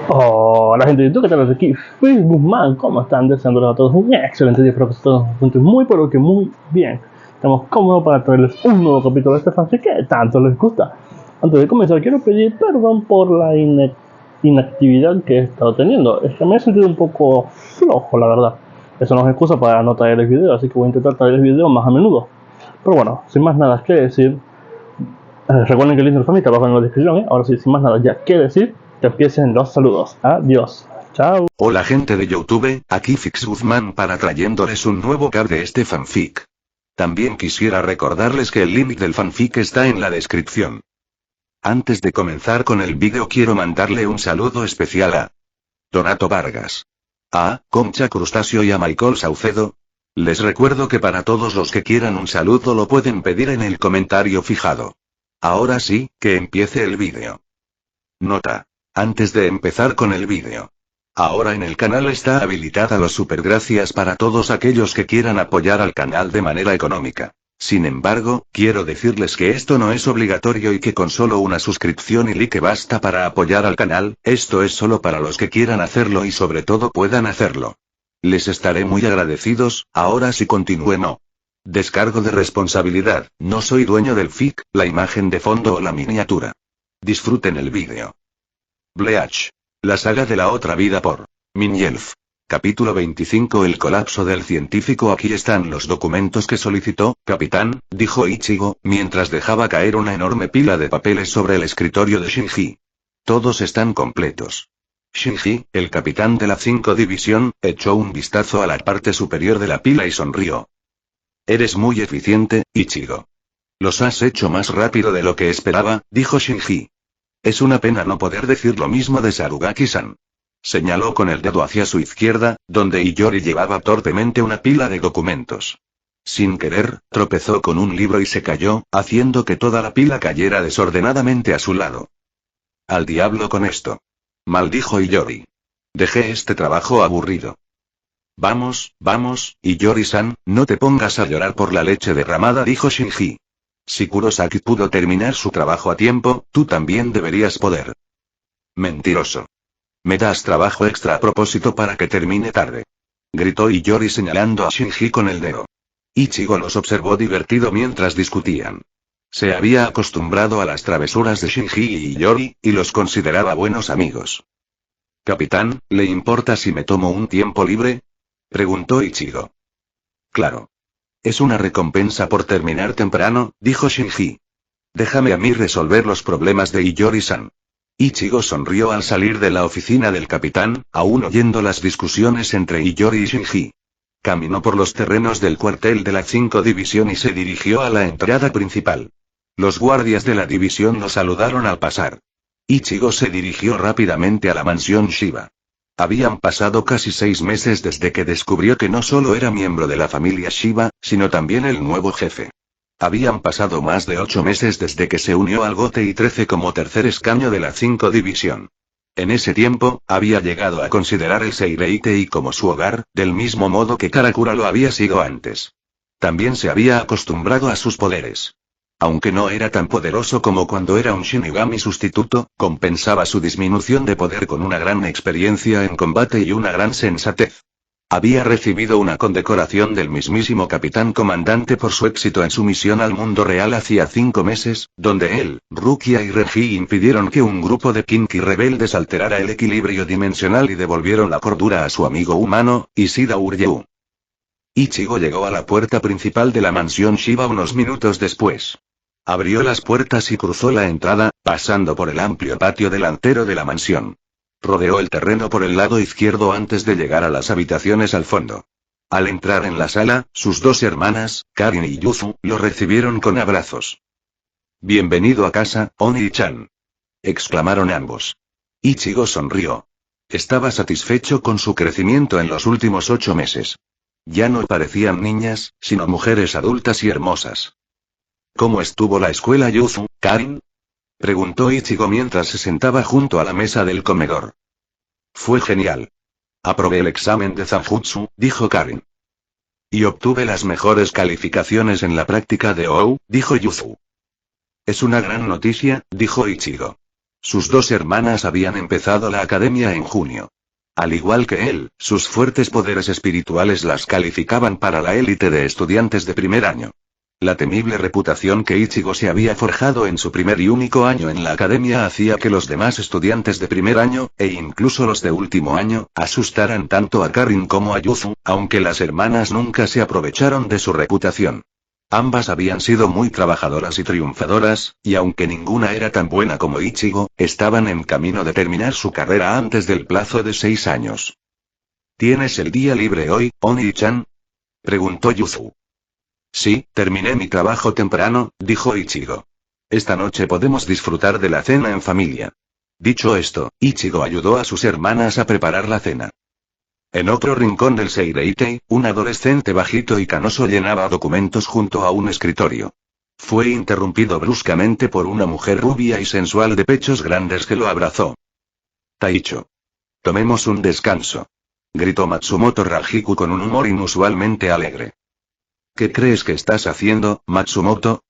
Hola gente de YouTube, ¿qué tal? Aquí Facebook Man, ¿cómo están? Deseándoles a todos un excelente día, espero que todos se encuentren muy pero que muy bien. Estamos cómodos para traerles un nuevo capítulo de este fanfic que tanto les gusta. Antes de comenzar quiero pedir perdón por la inactividad que he estado teniendo. Es que me he sentido un poco flojo, la verdad. Eso no es excusa para no traerles video, así que voy a intentar traerles video más a menudo. Pero bueno, sin más nada que decir, recuerden que el link del fanfic está abajo en la descripción, ¿eh? Ahora sí, sin más nada ya que decir, que empiecen los saludos. Adiós. Chao. Hola gente de YouTube, aquí Fix Guzmán para trayéndoles un nuevo cap de este fanfic. También quisiera recordarles que el link del fanfic está en la descripción. Antes de comenzar con el vídeo quiero mandarle un saludo especial a Donato Vargas, a Concha Crustáceo y a Michael Saucedo. Les recuerdo que para todos los que quieran un saludo lo pueden pedir en el comentario fijado. Ahora sí, que empiece el vídeo. Nota. Antes de empezar con el vídeo. Ahora en el canal está habilitada los supergracias para todos aquellos que quieran apoyar al canal de manera económica. Sin embargo, quiero decirles que esto no es obligatorio y que con solo una suscripción y like basta para apoyar al canal, esto es solo para los que quieran hacerlo y sobre todo puedan hacerlo. Les estaré muy agradecidos, ahora sí continúe no. Descargo de responsabilidad, no soy dueño del fic, la imagen de fondo o la miniatura. Disfruten el vídeo. Bleach. La saga de la otra vida por Minjelf. Capítulo 25. El colapso del científico. Aquí están los documentos que solicitó, capitán, dijo Ichigo, mientras dejaba caer una enorme pila de papeles sobre el escritorio de Shinji. Todos están completos. Shinji, el capitán de la 5 División, echó un vistazo a la parte superior de la pila y sonrió. Eres muy eficiente, Ichigo. Los has hecho más rápido de lo que esperaba, dijo Shinji. Es una pena no poder decir lo mismo de Sarugaki-san. Señaló con el dedo hacia su izquierda, donde Iyori llevaba torpemente una pila de documentos. Sin querer, tropezó con un libro y se cayó, haciendo que toda la pila cayera desordenadamente a su lado. Al diablo con esto. Maldijo Iyori. Dejé este trabajo aburrido. Vamos, Iyori-san, no te pongas a llorar por la leche derramada, dijo Shinji. Si Kurosaki pudo terminar su trabajo a tiempo, tú también deberías poder. Mentiroso. Me das trabajo extra a propósito para que termine tarde. Gritó Iyori señalando a Shinji con el dedo. Ichigo los observó divertido mientras discutían. Se había acostumbrado a las travesuras de Shinji y Iyori, y los consideraba buenos amigos. Capitán, ¿le importa si me tomo un tiempo libre? Preguntó Ichigo. Claro. Es una recompensa por terminar temprano, dijo Shinji. Déjame a mí resolver los problemas de Iyori-san. Ichigo sonrió al salir de la oficina del capitán, aún oyendo las discusiones entre Iyori y Shinji. Caminó por los terrenos del cuartel de la 5 División y se dirigió a la entrada principal. Los guardias de la división lo saludaron al pasar. Ichigo se dirigió rápidamente a la mansión Shiba. Habían pasado casi 6 meses desde que descubrió que no solo era miembro de la familia Shiba, sino también el nuevo jefe. Habían pasado más de 8 meses desde que se unió al Gote y 13 como tercer escaño de la 5 División. En ese tiempo, había llegado a considerar el Seireitei como su hogar, del mismo modo que Karakura lo había sido antes. También se había acostumbrado a sus poderes. Aunque no era tan poderoso como cuando era un Shinigami sustituto, compensaba su disminución de poder con una gran experiencia en combate y una gran sensatez. Había recibido una condecoración del mismísimo capitán comandante por su éxito en su misión al mundo real hacía 5 meses, donde él, Rukia y Renji impidieron que un grupo de Kinki rebeldes alterara el equilibrio dimensional y devolvieron la cordura a su amigo humano, Ishida Uryuu. Ichigo llegó a la puerta principal de la mansión Shiba unos minutos después. Abrió las puertas y cruzó la entrada, pasando por el amplio patio delantero de la mansión. Rodeó el terreno por el lado izquierdo antes de llegar a las habitaciones al fondo. Al entrar en la sala, sus 2 hermanas, Karin y Yuzu, lo recibieron con abrazos. «Bienvenido a casa, Oni-chan», exclamaron ambos. Ichigo sonrió. Estaba satisfecho con su crecimiento en los últimos 8 meses. Ya no parecían niñas, sino mujeres adultas y hermosas. ¿Cómo estuvo la escuela, Yuzu, Karin?, preguntó Ichigo mientras se sentaba junto a la mesa del comedor. Fue genial. Aprobé el examen de Zanjutsu, dijo Karin. Y obtuve las mejores calificaciones en la práctica de OU, dijo Yuzu. Es una gran noticia, dijo Ichigo. Sus 2 hermanas habían empezado la academia en junio. Al igual que él, sus fuertes poderes espirituales las calificaban para la élite de estudiantes de primer año. La temible reputación que Ichigo se había forjado en su primer y único año en la academia hacía que los demás estudiantes de primer año, e incluso los de último año, asustaran tanto a Karin como a Yuzu, aunque las hermanas nunca se aprovecharon de su reputación. Ambas habían sido muy trabajadoras y triunfadoras, y aunque ninguna era tan buena como Ichigo, estaban en camino de terminar su carrera antes del plazo de 6 años. ¿Tienes el día libre hoy, Oni-chan? Preguntó Yuzu. Sí, terminé mi trabajo temprano, dijo Ichigo. Esta noche podemos disfrutar de la cena en familia. Dicho esto, Ichigo ayudó a sus hermanas a preparar la cena. En otro rincón del Seireitei, un adolescente bajito y canoso llenaba documentos junto a un escritorio. Fue interrumpido bruscamente por una mujer rubia y sensual de pechos grandes que lo abrazó. Taicho. Tomemos un descanso. Gritó Matsumoto Rajiku con un humor inusualmente alegre. ¿Qué crees que estás haciendo, Matsumoto?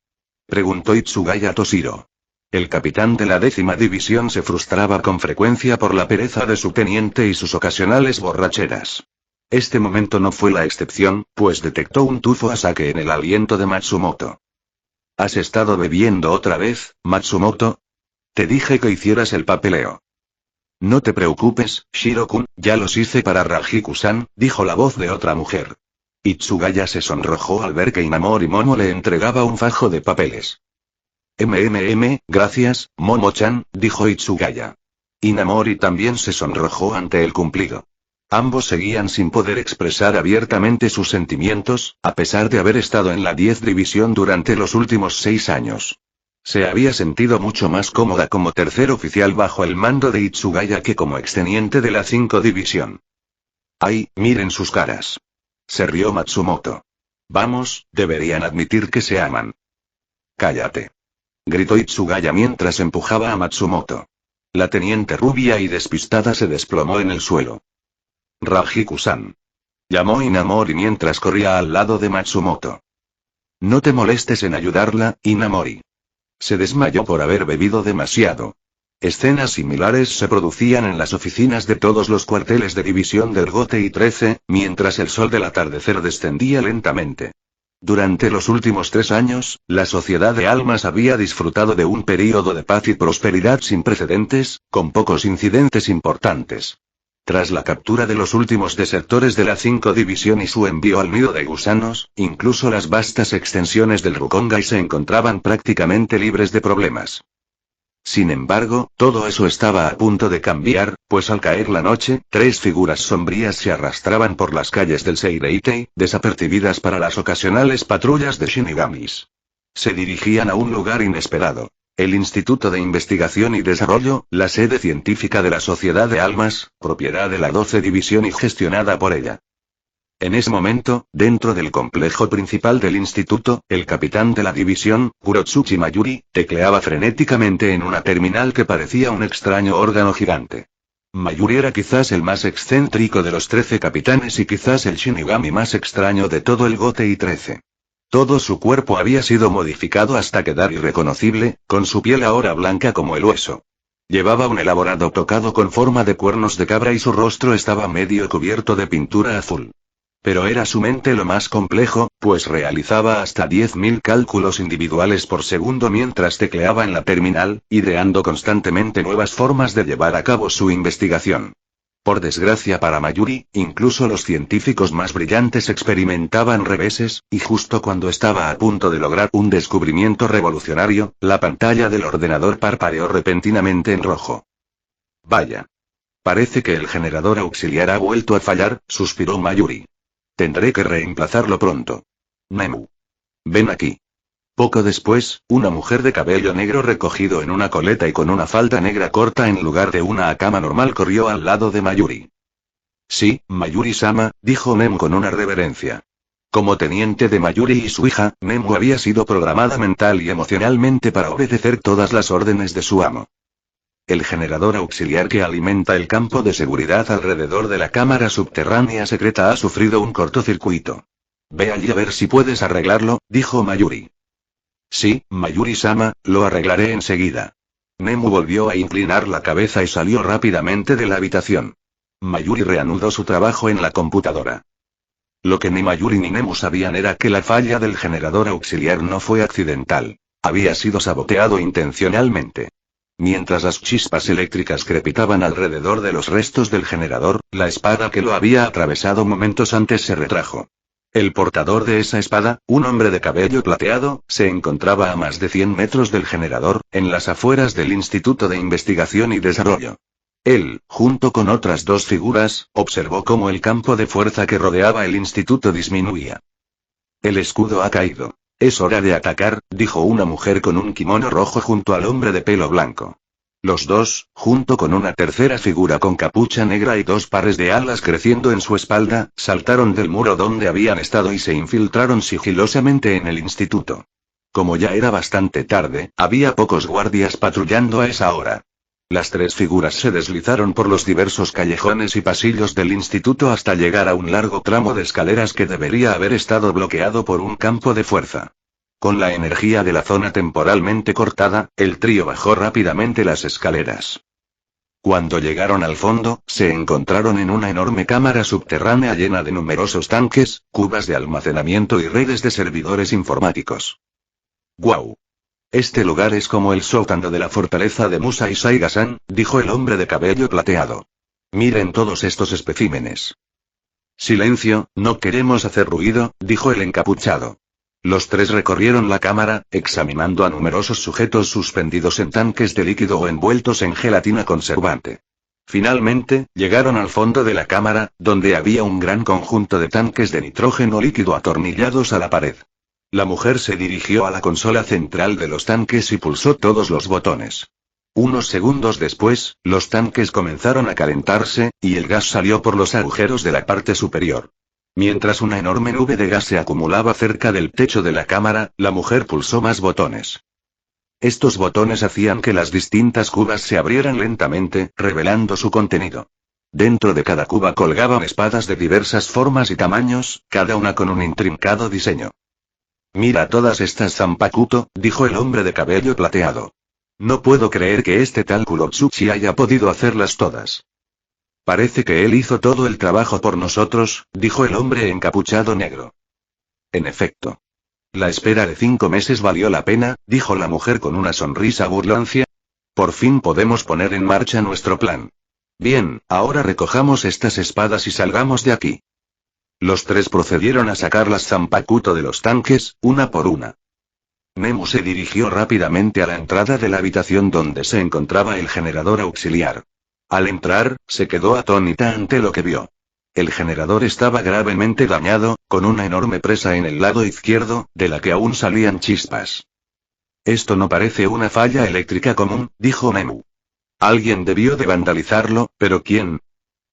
Preguntó Itsugaya Toshiro. El capitán de la 10ª división se frustraba con frecuencia por la pereza de su teniente y sus ocasionales borracheras. Este momento no fue la excepción, pues detectó un tufo a sake en el aliento de Matsumoto. ¿Has estado bebiendo otra vez, Matsumoto? Te dije que hicieras el papeleo. No te preocupes, Shiro-kun, ya los hice para Rajiku-san, dijo la voz de otra mujer. Itsugaya se sonrojó al ver que Inamori Momo le entregaba un fajo de papeles. Gracias, Momo-chan, dijo Itsugaya. Inamori también se sonrojó ante el cumplido. Ambos seguían sin poder expresar abiertamente sus sentimientos, a pesar de haber estado en la 10 división durante los últimos 6 años. Se había sentido mucho más cómoda como tercer oficial bajo el mando de Itsugaya que como exteniente de la 5 división. ¡Ay, miren sus caras! Se rió Matsumoto. Vamos, deberían admitir que se aman. Cállate. Gritó Itsugaya mientras empujaba a Matsumoto. La teniente rubia y despistada se desplomó en el suelo. Rajiku-san. Llamó Inamori mientras corría al lado de Matsumoto. No te molestes en ayudarla, Inamori. Se desmayó por haber bebido demasiado. Escenas similares se producían en las oficinas de todos los cuarteles de división del Gotei 13, mientras el sol del atardecer descendía lentamente. Durante los últimos 3 años, la Sociedad de Almas había disfrutado de un período de paz y prosperidad sin precedentes, con pocos incidentes importantes. Tras la captura de los últimos desertores de la 5 división y su envío al nido de gusanos, incluso las vastas extensiones del Rukongai se encontraban prácticamente libres de problemas. Sin embargo, todo eso estaba a punto de cambiar, pues al caer la noche, 3 figuras sombrías se arrastraban por las calles del Seireitei, desapercibidas para las ocasionales patrullas de shinigamis. Se dirigían a un lugar inesperado. El Instituto de Investigación y Desarrollo, la sede científica de la Sociedad de Almas, propiedad de la 12 división y gestionada por ella. En ese momento, dentro del complejo principal del instituto, el capitán de la división, Kurotsuchi Mayuri, tecleaba frenéticamente en una terminal que parecía un extraño órgano gigante. Mayuri era quizás el más excéntrico de los 13 capitanes y quizás el shinigami más extraño de todo el Gotei 13. Todo su cuerpo había sido modificado hasta quedar irreconocible, con su piel ahora blanca como el hueso. Llevaba un elaborado tocado con forma de cuernos de cabra y su rostro estaba medio cubierto de pintura azul. Pero era su mente lo más complejo, pues realizaba hasta 10.000 cálculos individuales por segundo mientras tecleaba en la terminal, ideando constantemente nuevas formas de llevar a cabo su investigación. Por desgracia para Mayuri, incluso los científicos más brillantes experimentaban reveses, y justo cuando estaba a punto de lograr un descubrimiento revolucionario, la pantalla del ordenador parpadeó repentinamente en rojo. Vaya. Parece que el generador auxiliar ha vuelto a fallar, suspiró Mayuri. Tendré que reemplazarlo pronto. Nemu. Ven aquí. Poco después, una mujer de cabello negro recogido en una coleta y con una falda negra corta en lugar de una akama normal corrió al lado de Mayuri. Sí, Mayuri-sama, dijo Nemu con una reverencia. Como teniente de Mayuri y su hija, Nemu había sido programada mental y emocionalmente para obedecer todas las órdenes de su amo. El generador auxiliar que alimenta el campo de seguridad alrededor de la cámara subterránea secreta ha sufrido un cortocircuito. Ve allí a ver si puedes arreglarlo, dijo Mayuri. Sí, Mayuri-sama, lo arreglaré enseguida. Nemu volvió a inclinar la cabeza y salió rápidamente de la habitación. Mayuri reanudó su trabajo en la computadora. Lo que ni Mayuri ni Nemu sabían era que la falla del generador auxiliar no fue accidental. Había sido saboteado intencionalmente. Mientras las chispas eléctricas crepitaban alrededor de los restos del generador, la espada que lo había atravesado momentos antes se retrajo. El portador de esa espada, un hombre de cabello plateado, se encontraba a más de 100 metros del generador, en las afueras del Instituto de Investigación y Desarrollo. Él, junto con otras dos figuras, observó cómo el campo de fuerza que rodeaba el instituto disminuía. El escudo ha caído. Es hora de atacar, dijo una mujer con un kimono rojo junto al hombre de pelo blanco. Los dos, junto con una tercera figura con capucha negra y dos pares de alas creciendo en su espalda, saltaron del muro donde habían estado y se infiltraron sigilosamente en el instituto. Como ya era bastante tarde, había pocos guardias patrullando a esa hora. Las tres figuras se deslizaron por los diversos callejones y pasillos del instituto hasta llegar a un largo tramo de escaleras que debería haber estado bloqueado por un campo de fuerza. Con la energía de la zona temporalmente cortada, el trío bajó rápidamente las escaleras. Cuando llegaron al fondo, se encontraron en una enorme cámara subterránea llena de numerosos tanques, cubas de almacenamiento y redes de servidores informáticos. ¡Guau! Este lugar es como el sótano de la fortaleza de Musai Saiga-san, dijo el hombre de cabello plateado. Miren todos estos especímenes. Silencio, no queremos hacer ruido, dijo el encapuchado. Los tres recorrieron la cámara, examinando a numerosos sujetos suspendidos en tanques de líquido o envueltos en gelatina conservante. Finalmente, llegaron al fondo de la cámara, donde había un gran conjunto de tanques de nitrógeno líquido atornillados a la pared. La mujer se dirigió a la consola central de los tanques y pulsó todos los botones. Unos segundos después, los tanques comenzaron a calentarse, y el gas salió por los agujeros de la parte superior. Mientras una enorme nube de gas se acumulaba cerca del techo de la cámara, la mujer pulsó más botones. Estos botones hacían que las distintas cubas se abrieran lentamente, revelando su contenido. Dentro de cada cuba colgaban espadas de diversas formas y tamaños, cada una con un intrincado diseño. Mira todas estas Zanpakuto, dijo el hombre de cabello plateado. No puedo creer que este tal Kurotsuchi haya podido hacerlas todas. Parece que él hizo todo el trabajo por nosotros, dijo el hombre encapuchado negro. En efecto. La espera de 5 meses valió la pena, dijo la mujer con una sonrisa burlancia. Por fin podemos poner en marcha nuestro plan. Bien, ahora recojamos estas espadas y salgamos de aquí. Los tres procedieron a sacar las Zanpakuto de los tanques, una por una. Nemu se dirigió rápidamente a la entrada de la habitación donde se encontraba el generador auxiliar. Al entrar, se quedó atónita ante lo que vio. El generador estaba gravemente dañado, con una enorme presa en el lado izquierdo, de la que aún salían chispas. Esto no parece una falla eléctrica común, dijo Nemu. Alguien debió de vandalizarlo, pero ¿quién?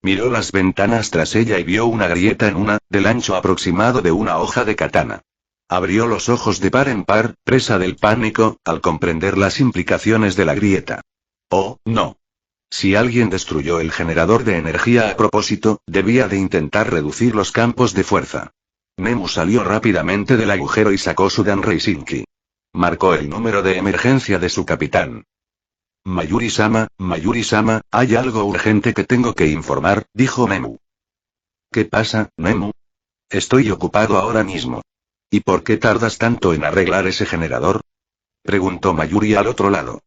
Miró las ventanas tras ella y vio una grieta en una, del ancho aproximado de una hoja de katana. Abrió los ojos de par en par, presa del pánico, al comprender las implicaciones de la grieta. Oh, no. Si alguien destruyó el generador de energía a propósito, debía de intentar reducir los campos de fuerza. Nemu salió rápidamente del agujero y sacó su Danreisinki. Marcó el número de emergencia de su capitán. Mayuri-sama, hay algo urgente que tengo que informar, dijo Nemu. ¿Qué pasa, Nemu? Estoy ocupado ahora mismo. ¿Y por qué tardas tanto en arreglar ese generador? Preguntó Mayuri al otro lado.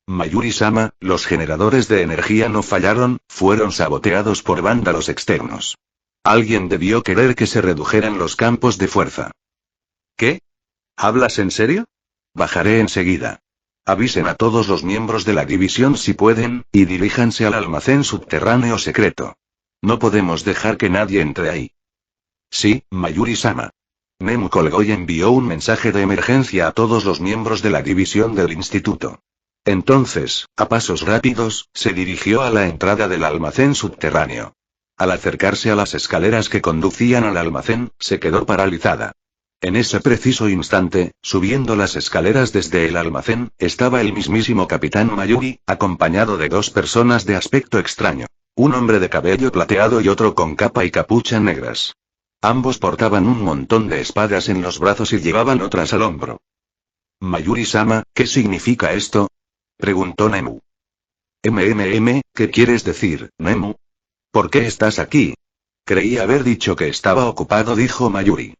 Mayuri-sama, los generadores de energía no fallaron, fueron saboteados por vándalos externos. Alguien debió querer que se redujeran los campos de fuerza. ¿Qué? ¿Hablas en serio? Bajaré enseguida. Avisen a todos los miembros de la división si pueden, y diríjanse al almacén subterráneo secreto. No podemos dejar que nadie entre ahí. Sí, Mayuri-sama. Nemu colgó y envió un mensaje de emergencia a todos los miembros de la división del instituto. Entonces, a pasos rápidos, se dirigió a la entrada del almacén subterráneo. Al acercarse a las escaleras que conducían al almacén, se quedó paralizada. En ese preciso instante, subiendo las escaleras desde el almacén, estaba el mismísimo capitán Mayuri, acompañado de dos personas de aspecto extraño. Un hombre de cabello plateado y otro con capa y capucha negras. Ambos portaban un montón de espadas en los brazos y llevaban otras al hombro. Mayuri-sama, ¿qué significa esto? preguntó Nemu. ¿Qué quieres decir, Nemu? ¿Por qué estás aquí? Creí haber dicho que estaba ocupado, dijo Mayuri.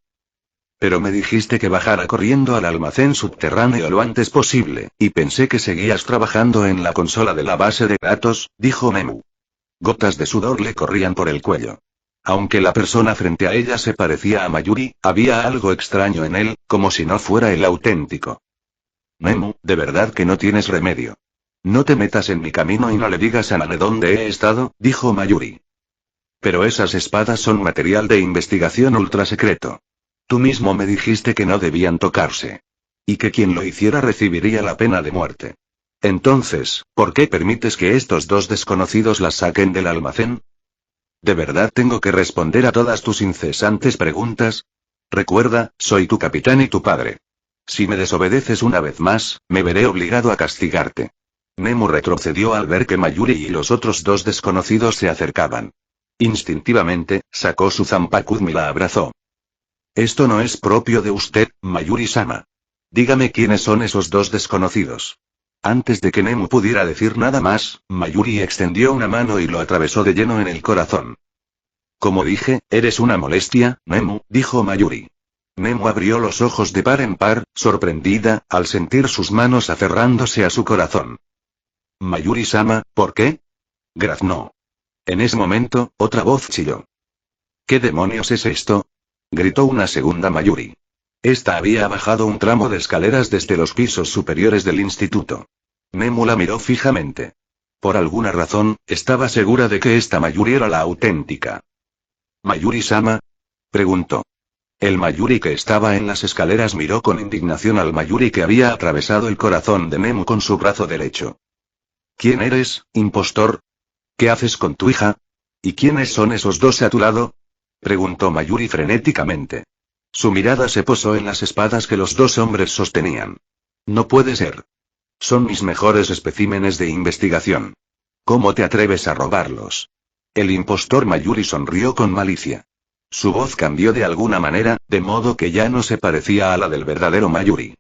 Pero me dijiste que bajara corriendo al almacén subterráneo lo antes posible, y pensé que seguías trabajando en la consola de la base de datos, dijo Nemu. Gotas de sudor le corrían por el cuello. Aunque la persona frente a ella se parecía a Mayuri, había algo extraño en él, como si no fuera el auténtico. Nemu, de verdad que no tienes remedio. No te metas en mi camino y no le digas a Nane dónde he estado, dijo Mayuri. Pero esas espadas son material de investigación ultra secreto. Tú mismo me dijiste que no debían tocarse. Y que quien lo hiciera recibiría la pena de muerte. Entonces, ¿por qué permites que estos dos desconocidos las saquen del almacén? ¿De verdad tengo que responder a todas tus incesantes preguntas? Recuerda, soy tu capitán y tu padre. Si me desobedeces una vez más, me veré obligado a castigarte. Nemu retrocedió al ver que Mayuri y los otros dos desconocidos se acercaban. Instintivamente, sacó su Zanpakuto y la abrazó. Esto no es propio de usted, Mayuri-sama. Dígame quiénes son esos dos desconocidos. Antes de que Nemu pudiera decir nada más, Mayuri extendió una mano y lo atravesó de lleno en el corazón. Como dije, eres una molestia, Nemu, dijo Mayuri. Nemu abrió los ojos de par en par, sorprendida, al sentir sus manos aferrándose a su corazón. Mayuri-sama, ¿por qué? Graznó. En ese momento, otra voz chilló. ¿Qué demonios es esto? Gritó una segunda Mayuri. Esta había bajado un tramo de escaleras desde los pisos superiores del instituto. Nemu la miró fijamente. Por alguna razón, estaba segura de que esta Mayuri era la auténtica. ¿Mayuri-sama? Preguntó. El Mayuri que estaba en las escaleras miró con indignación al Mayuri que había atravesado el corazón de Nemu con su brazo derecho. ¿Quién eres, impostor? ¿Qué haces con tu hija? ¿Y quiénes son esos dos a tu lado? Preguntó Mayuri frenéticamente. Su mirada se posó en las espadas que los dos hombres sostenían. No puede ser. Son mis mejores especímenes de investigación. ¿Cómo te atreves a robarlos? El impostor Mayuri sonrió con malicia. Su voz cambió de alguna manera, de modo que ya no se parecía a la del verdadero Mayuri.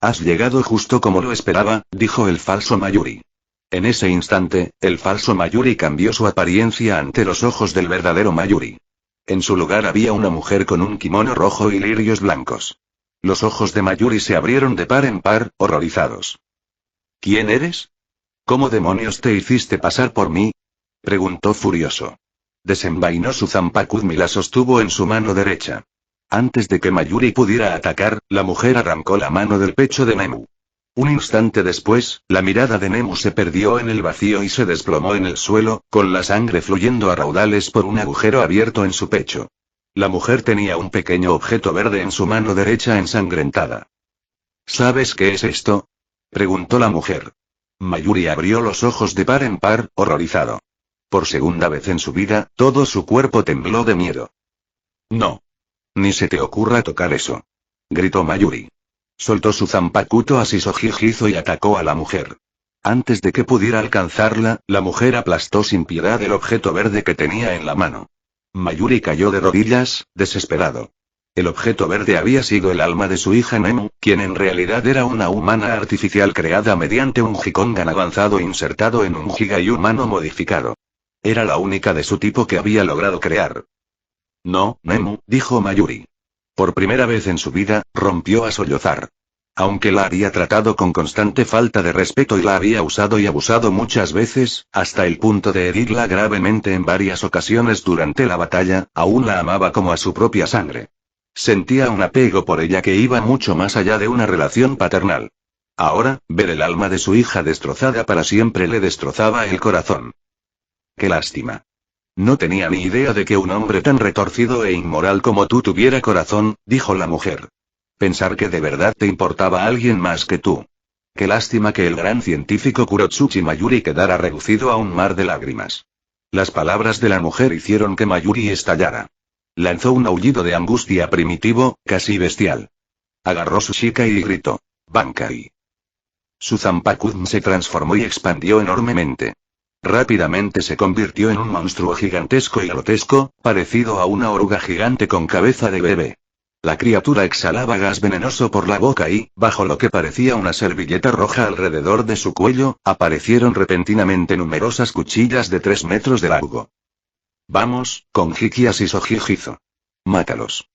Has llegado justo como lo esperaba, dijo el falso Mayuri. En ese instante, el falso Mayuri cambió su apariencia ante los ojos del verdadero Mayuri. En su lugar había una mujer con un kimono rojo y lirios blancos. Los ojos de Mayuri se abrieron de par en par, horrorizados. ¿Quién eres? ¿Cómo demonios te hiciste pasar por mí? Preguntó furioso. Desenvainó su Zanpakuto y la sostuvo en su mano derecha. Antes de que Mayuri pudiera atacar, la mujer arrancó la mano del pecho de Nemu. Un instante después, la mirada de Nemu se perdió en el vacío y se desplomó en el suelo, con la sangre fluyendo a raudales por un agujero abierto en su pecho. La mujer tenía un pequeño objeto verde en su mano derecha ensangrentada. ¿Sabes qué es esto? Preguntó la mujer. Mayuri abrió los ojos de par en par, horrorizado. Por segunda vez en su vida, todo su cuerpo tembló de miedo. No. Ni se te ocurra tocar eso. Gritó Mayuri. Soltó su Zanpakuto a Shisojijizo y atacó a la mujer. Antes de que pudiera alcanzarla, la mujer aplastó sin piedad el objeto verde que tenía en la mano. Mayuri cayó de rodillas, desesperado. El objeto verde había sido el alma de su hija Nemu, quien en realidad era una humana artificial creada mediante un Jikongan avanzado insertado en un Jigai humano modificado. Era la única de su tipo que había logrado crear. No, Nemu, dijo Mayuri. Por primera vez en su vida, rompió a sollozar. Aunque la había tratado con constante falta de respeto y la había usado y abusado muchas veces, hasta el punto de herirla gravemente en varias ocasiones durante la batalla, aún la amaba como a su propia sangre. Sentía un apego por ella que iba mucho más allá de una relación paternal. Ahora, ver el alma de su hija destrozada para siempre le destrozaba el corazón. ¡Qué lástima! No tenía ni idea de que un hombre tan retorcido e inmoral como tú tuviera corazón, dijo la mujer. Pensar que de verdad te importaba alguien más que tú. Qué lástima que el gran científico Kurotsuchi Mayuri quedara reducido a un mar de lágrimas. Las palabras de la mujer hicieron que Mayuri estallara. Lanzó un aullido de angustia primitivo, casi bestial. Agarró su chica y gritó: ¡Bankai! Su Zanpakuto se transformó y expandió enormemente. Rápidamente se convirtió en un monstruo gigantesco y grotesco, parecido a una oruga gigante con cabeza de bebé. La criatura exhalaba gas venenoso por la boca y, bajo lo que parecía una servilleta roja alrededor de su cuello, aparecieron repentinamente numerosas cuchillas de 3 metros de largo. Vamos, con Hikias y Sojijizo. Mátalos.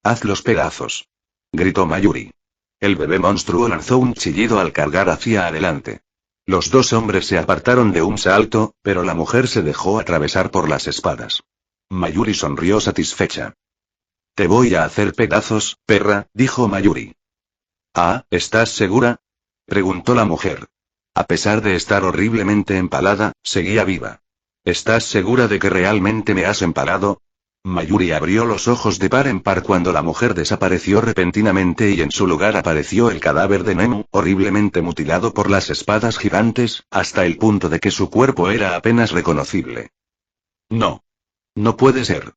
Hazlos pedazos. Gritó Mayuri. El bebé monstruo lanzó un chillido al cargar hacia adelante. Los dos hombres se apartaron de un salto, pero la mujer se dejó atravesar por las espadas. Mayuri sonrió satisfecha. Te voy a hacer pedazos, perra, dijo Mayuri. Ah, ¿estás segura? Preguntó la mujer. A pesar de estar horriblemente empalada, seguía viva. ¿Estás segura de que realmente me has empalado? Mayuri abrió los ojos de par en par cuando la mujer desapareció repentinamente y en su lugar apareció el cadáver de Nemu, horriblemente mutilado por las espadas gigantes, hasta el punto de que su cuerpo era apenas reconocible. No. No puede ser.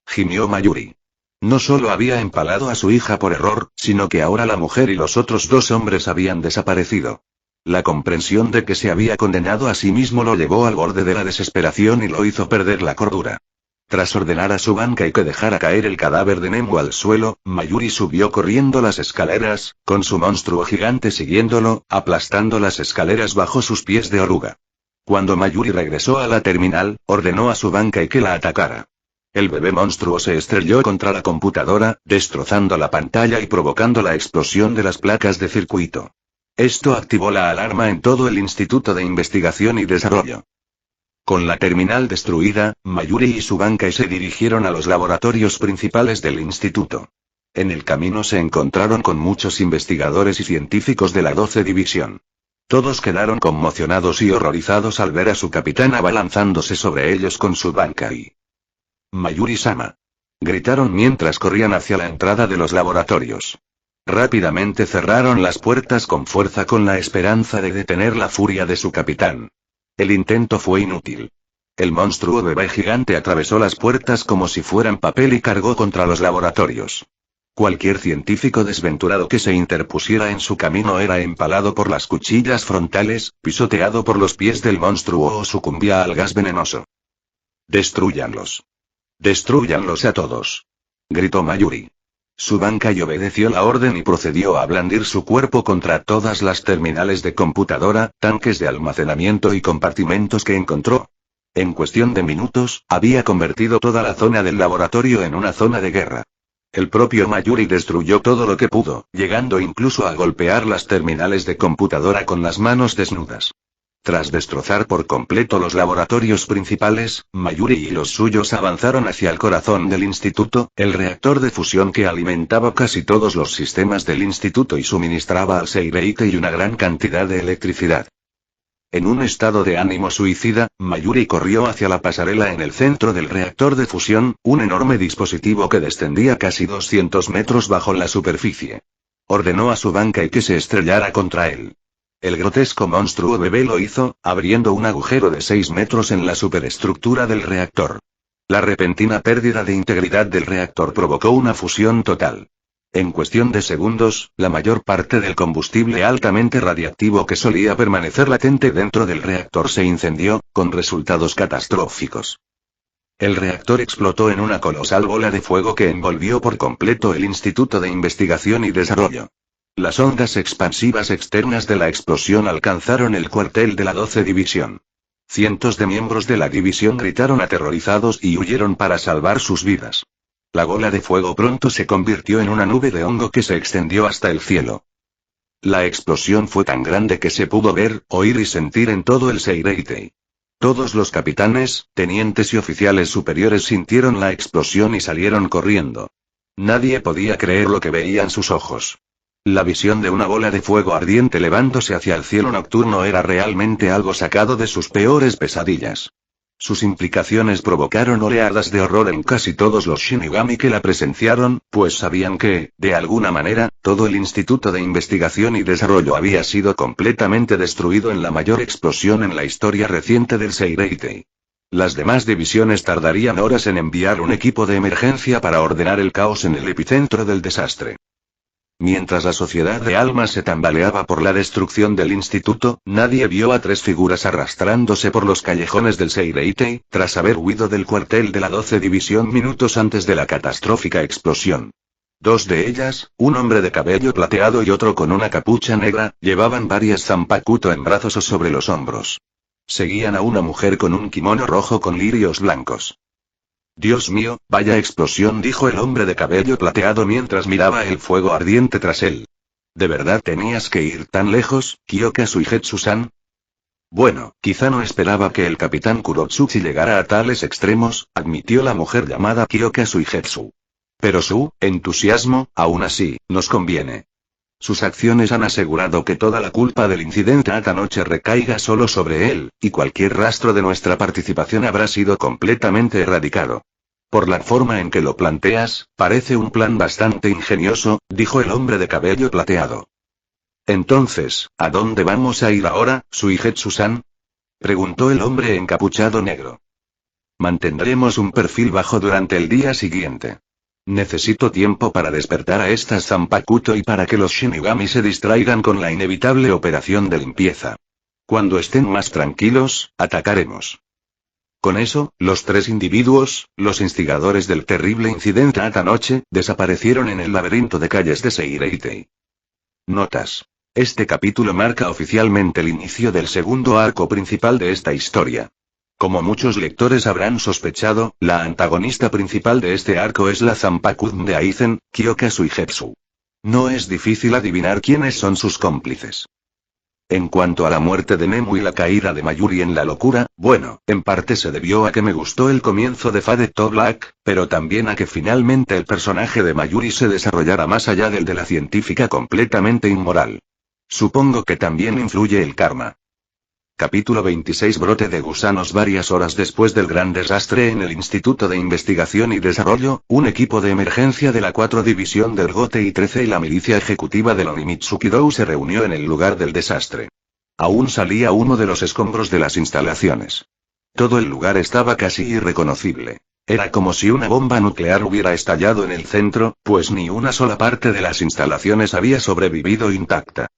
Gimió Mayuri. No solo había empalado a su hija por error, sino que ahora la mujer y los otros dos hombres habían desaparecido. La comprensión de que se había condenado a sí mismo lo llevó al borde de la desesperación y lo hizo perder la cordura. Tras ordenar a su banca y que dejara caer el cadáver de Nemu al suelo, Mayuri subió corriendo las escaleras, con su monstruo gigante siguiéndolo, aplastando las escaleras bajo sus pies de oruga. Cuando Mayuri regresó a la terminal, ordenó a su banca y que la atacara. El bebé monstruo se estrelló contra la computadora, destrozando la pantalla y provocando la explosión de las placas de circuito. Esto activó la alarma en todo el Instituto de Investigación y Desarrollo. Con la terminal destruida, Mayuri y su banca se dirigieron a los laboratorios principales del instituto. En el camino se encontraron con muchos investigadores y científicos de la 12 División. Todos quedaron conmocionados y horrorizados al ver a su capitán abalanzándose sobre ellos con su banca y... Mayuri-sama. Gritaron mientras corrían hacia la entrada de los laboratorios. Rápidamente cerraron las puertas con fuerza con la esperanza de detener la furia de su capitán. El intento fue inútil. El monstruo bebé gigante atravesó las puertas como si fueran papel y cargó contra los laboratorios. Cualquier científico desventurado que se interpusiera en su camino era empalado por las cuchillas frontales, pisoteado por los pies del monstruo o sucumbía al gas venenoso. ¡Destrúyanlos! ¡Destrúyanlos a todos! Gritó Mayuri. Su banca obedeció la orden y procedió a blandir su cuerpo contra todas las terminales de computadora, tanques de almacenamiento y compartimentos que encontró. En cuestión de minutos, había convertido toda la zona del laboratorio en una zona de guerra. El propio Mayuri destruyó todo lo que pudo, llegando incluso a golpear las terminales de computadora con las manos desnudas. Tras destrozar por completo los laboratorios principales, Mayuri y los suyos avanzaron hacia el corazón del instituto, el reactor de fusión que alimentaba casi todos los sistemas del instituto y suministraba al Seireite una gran cantidad de electricidad. En un estado de ánimo suicida, Mayuri corrió hacia la pasarela en el centro del reactor de fusión, un enorme dispositivo que descendía casi 200 metros bajo la superficie. Ordenó a su banca que se estrellara contra él. El grotesco monstruo bebé lo hizo, abriendo un agujero de 6 metros en la superestructura del reactor. La repentina pérdida de integridad del reactor provocó una fusión total. En cuestión de segundos, la mayor parte del combustible altamente radiactivo que solía permanecer latente dentro del reactor se incendió, con resultados catastróficos. El reactor explotó en una colosal bola de fuego que envolvió por completo el Instituto de Investigación y Desarrollo. Las ondas expansivas externas de la explosión alcanzaron el cuartel de la 12 División. Cientos de miembros de la división gritaron aterrorizados y huyeron para salvar sus vidas. La bola de fuego pronto se convirtió en una nube de hongo que se extendió hasta el cielo. La explosión fue tan grande que se pudo ver, oír y sentir en todo el Seireitei. Todos los capitanes, tenientes y oficiales superiores sintieron la explosión y salieron corriendo. Nadie podía creer lo que veían sus ojos. La visión de una bola de fuego ardiente elevándose hacia el cielo nocturno era realmente algo sacado de sus peores pesadillas. Sus implicaciones provocaron oleadas de horror en casi todos los Shinigami que la presenciaron, pues sabían que, de alguna manera, todo el Instituto de Investigación y Desarrollo había sido completamente destruido en la mayor explosión en la historia reciente del Seireitei. Las demás divisiones tardarían horas en enviar un equipo de emergencia para ordenar el caos en el epicentro del desastre. Mientras la sociedad de almas se tambaleaba por la destrucción del instituto, nadie vio a 3 figuras arrastrándose por los callejones del Seireitei, tras haber huido del cuartel de la 12 División minutos antes de la catastrófica explosión. Dos de ellas, un hombre de cabello plateado y otro con una capucha negra, llevaban varias zanpakuto en brazos o sobre los hombros. Seguían a una mujer con un kimono rojo con lirios blancos. Dios mío, vaya explosión, dijo el hombre de cabello plateado mientras miraba el fuego ardiente tras él. ¿De verdad tenías que ir tan lejos, Kyoka Suigetsu-san? Bueno, quizá no esperaba que el capitán Kurotsuchi llegara a tales extremos, admitió la mujer llamada Kyoka Suigetsu. Pero su entusiasmo, aún así, nos conviene. Sus acciones han asegurado que toda la culpa del incidente anoche recaiga solo sobre él, y cualquier rastro de nuestra participación habrá sido completamente erradicado. Por la forma en que lo planteas, parece un plan bastante ingenioso, dijo el hombre de cabello plateado. Entonces, ¿a dónde vamos a ir ahora, Suigetsu-san? Preguntó el hombre encapuchado negro. Mantendremos un perfil bajo durante el día siguiente. Necesito tiempo para despertar a estas zanpakuto y para que los Shinigami se distraigan con la inevitable operación de limpieza. Cuando estén más tranquilos, atacaremos. Con eso, los tres individuos, los instigadores del terrible incidente anoche, desaparecieron en el laberinto de calles de Seireitei. Notas. Este capítulo marca oficialmente el inicio del segundo arco principal de esta historia. Como muchos lectores habrán sospechado, la antagonista principal de este arco es la zanpakuto de Aizen, Kyoka Suigetsu. No es difícil adivinar quiénes son sus cómplices. En cuanto a la muerte de Nemu y la caída de Mayuri en la locura, bueno, en parte se debió a que me gustó el comienzo de Fade to Black, pero también a que finalmente el personaje de Mayuri se desarrollara más allá del de la científica completamente inmoral. Supongo que también influye el karma. Capítulo 26 Brote de gusanos. Varias horas después del gran desastre en el Instituto de Investigación y Desarrollo, un equipo de emergencia de la 4 División del GOTE 13 y la milicia ejecutiva del Onimitsuki-dou se reunió en el lugar del desastre. Aún salía humo de los escombros de las instalaciones. Todo el lugar estaba casi irreconocible. Era como si una bomba nuclear hubiera estallado en el centro, pues ni una sola parte de las instalaciones había sobrevivido intacta.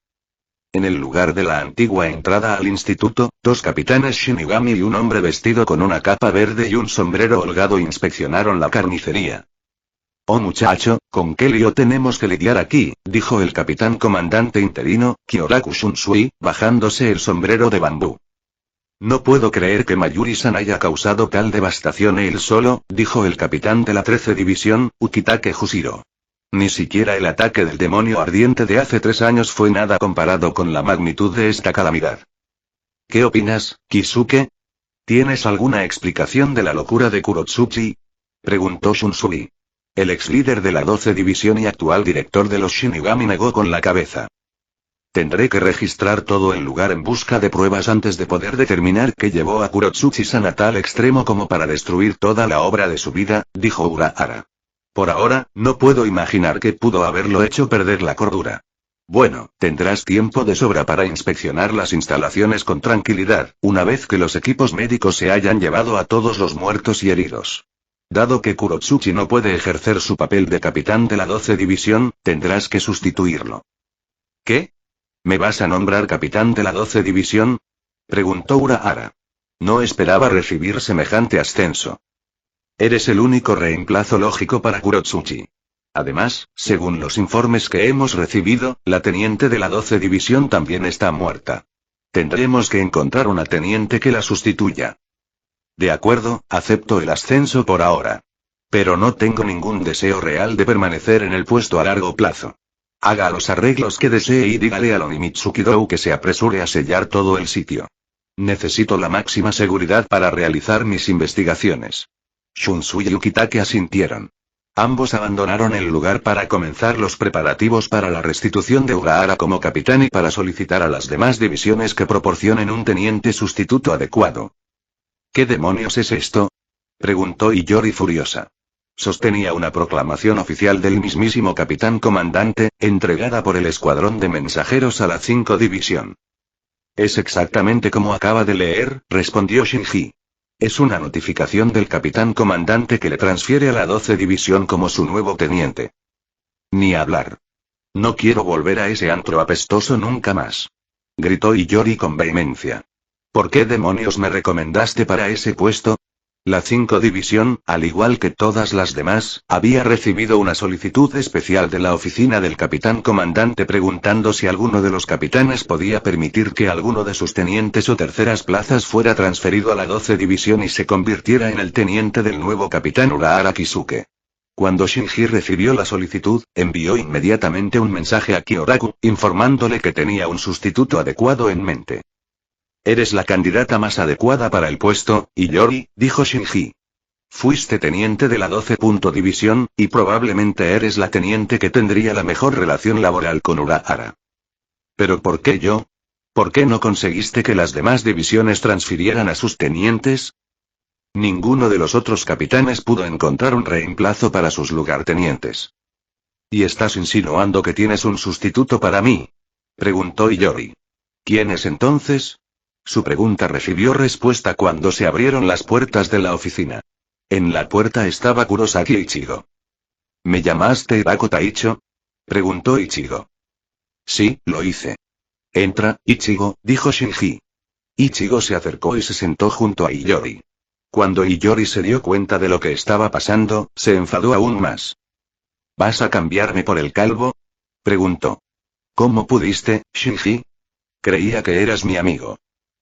En el lugar de la antigua entrada al instituto, dos capitanes Shinigami y un hombre vestido con una capa verde y un sombrero holgado inspeccionaron la carnicería. «Oh muchacho, ¿con qué lío tenemos que lidiar aquí?», dijo el capitán comandante interino, Kyoraku Shunsui, bajándose el sombrero de bambú. «No puedo creer que Mayuri-san haya causado tal devastación él solo», dijo el capitán de la 13 División, Ukitake Jushiro. Ni siquiera el ataque del demonio ardiente de hace 3 años fue nada comparado con la magnitud de esta calamidad. ¿Qué opinas, Kisuke? ¿Tienes alguna explicación de la locura de Kurotsuchi?, preguntó Shunsui. El ex líder de la 12 División y actual director de los Shinigami negó con la cabeza. Tendré que registrar todo el lugar en busca de pruebas antes de poder determinar qué llevó a Kurotsuchi-san a tal extremo como para destruir toda la obra de su vida, dijo Urahara. Por ahora, no puedo imaginar qué pudo haberlo hecho perder la cordura. Bueno, tendrás tiempo de sobra para inspeccionar las instalaciones con tranquilidad, una vez que los equipos médicos se hayan llevado a todos los muertos y heridos. Dado que Kurotsuchi no puede ejercer su papel de capitán de la 12 División, tendrás que sustituirlo. ¿Qué? ¿Me vas a nombrar capitán de la 12 División? Preguntó Urahara. No esperaba recibir semejante ascenso. Eres el único reemplazo lógico para Kurotsuchi. Además, según los informes que hemos recibido, la teniente de la 12 División también está muerta. Tendremos que encontrar una teniente que la sustituya. De acuerdo, acepto el ascenso por ahora. Pero no tengo ningún deseo real de permanecer en el puesto a largo plazo. Haga los arreglos que desee y dígale al Onimitsuki-dou que se apresure a sellar todo el sitio. Necesito la máxima seguridad para realizar mis investigaciones. Shunsui y Ukitake asintieron. Ambos abandonaron el lugar para comenzar los preparativos para la restitución de Urahara como capitán y para solicitar a las demás divisiones que proporcionen un teniente sustituto adecuado. ¿Qué demonios es esto?, preguntó Iyori furiosa. Sostenía una proclamación oficial del mismísimo capitán comandante, entregada por el escuadrón de mensajeros a la 5 División. Es exactamente como acaba de leer, respondió Shinji. Es una notificación del capitán comandante que le transfiere a la 12 División como su nuevo teniente. Ni hablar. No quiero volver a ese antro apestoso nunca más. Gritó Iyori con vehemencia. ¿Por qué demonios me recomendaste para ese puesto? La 5 División, al igual que todas las demás, había recibido una solicitud especial de la oficina del capitán comandante preguntando si alguno de los capitanes podía permitir que alguno de sus tenientes o terceras plazas fuera transferido a la 12 División y se convirtiera en el teniente del nuevo capitán Urahara Kisuke. Cuando Shinji recibió la solicitud, envió inmediatamente un mensaje a Kyoraku, informándole que tenía un sustituto adecuado en mente. Eres la candidata más adecuada para el puesto, Iyori, dijo Shinji. Fuiste teniente de la 12. División, y probablemente eres la teniente que tendría la mejor relación laboral con Urahara. ¿Pero por qué yo? ¿Por qué no conseguiste que las demás divisiones transfirieran a sus tenientes? Ninguno de los otros capitanes pudo encontrar un reemplazo para sus lugartenientes. ¿Y estás insinuando que tienes un sustituto para mí? Preguntó Iyori. ¿Quién es entonces? Su pregunta recibió respuesta cuando se abrieron las puertas de la oficina. En la puerta estaba Kurosaki Ichigo. ¿Me llamaste Hirako Taicho? Preguntó Ichigo. Sí, lo hice. Entra, Ichigo, dijo Shinji. Ichigo se acercó y se sentó junto a Iyori. Cuando Iyori se dio cuenta de lo que estaba pasando, se enfadó aún más. ¿Vas a cambiarme por el calvo? Preguntó. ¿Cómo pudiste, Shinji? Creía que eras mi amigo.